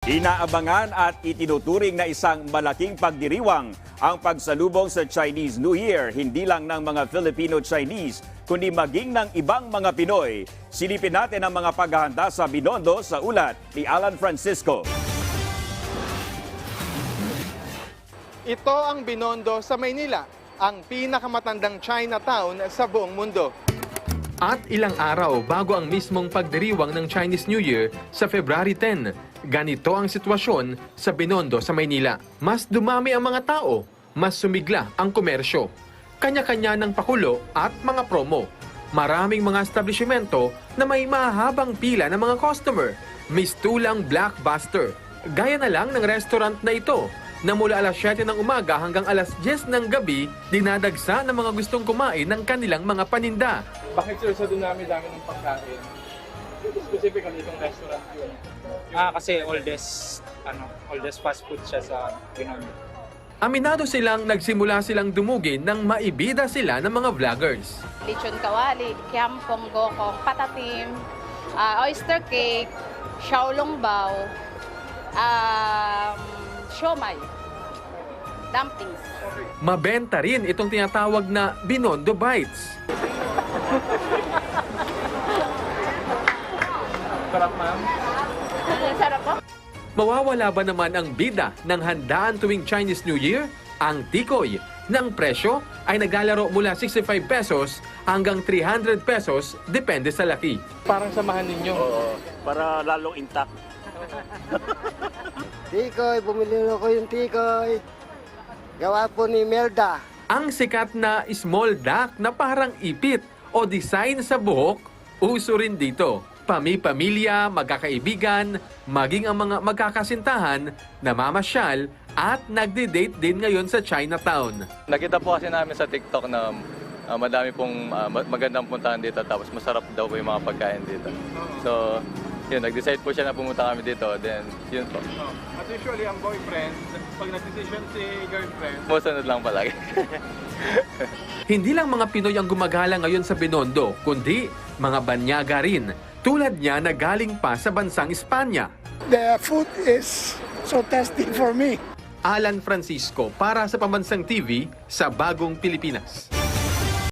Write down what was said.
Inaabangan at itinuturing na isang malaking pagdiriwang ang pagsalubong sa Chinese New Year, hindi lang ng mga Filipino-Chinese, kundi maging ng ibang mga Pinoy. Silipin natin ang mga paghahanda sa Binondo sa ulat ni Alan Francisco. Ito ang Binondo sa Maynila, ang pinakamatandang Chinatown sa buong mundo. At ilang araw bago ang mismong pagdiriwang ng Chinese New Year sa February 10, ganito ang sitwasyon sa Binondo sa Maynila. Mas dumami ang mga tao, mas sumigla ang komersyo. Kanya-kanya ng pakulo at mga promo. Maraming mga establishmento na may mahabang pila ng mga customer. Mistulang blockbuster. Gaya na lang ng restaurant na ito na mula alas 7 ng umaga hanggang alas 10 ng gabi, dinadagsa ng mga gustong kumain ng kanilang mga paninda. Bakit sir sa dami-dami ng pagkain? Specifically itong restaurant yun. Kasi oldest fast food siya sa Binondo. Aminado silang nagsimula silang dumugin nang maibida sila ng mga vloggers. Lechon kawali, kiampong, gokong, patatim, oyster cake, xiaolong bao, siomai, dumplings. Mabenta rin itong tinatawag na Binondo Bites. Sarap ma'am. Sarap po. Mawawala ba naman ang bida ng handaan tuwing Chinese New Year? Ang tikoy ng presyo ay naglalaro mula 65 pesos hanggang 300 pesos depende sa laki. Parang samahan ninyo. Oo, para lalong intact. Tikoy, bumili ko yung tikoy. Gawa po ni Melda. Ang sikat na small duck na parang ipit o design sa buhok, uso rin dito. Pamilya, magkakaibigan, maging ang mga magkakasintahan, namamasyal at nagde-date din ngayon sa Chinatown. Nakita po kasi namin sa TikTok na madami pong magandang puntahan dito tapos masarap daw po yung mga pagkain dito. So, yun, nag-decide po siya na pumunta kami dito, then yun po. At usually ang boyfriend, pag nag-decision si girlfriend, Musunod lang palagi. Hindi lang mga Pinoy ang gumagala ngayon sa Binondo, kundi mga banyaga rin. Tulad niya na galing pa sa bansang Espanya. The food is so tasty for me. Alan Francisco para sa Pambansang TV sa Bagong Pilipinas.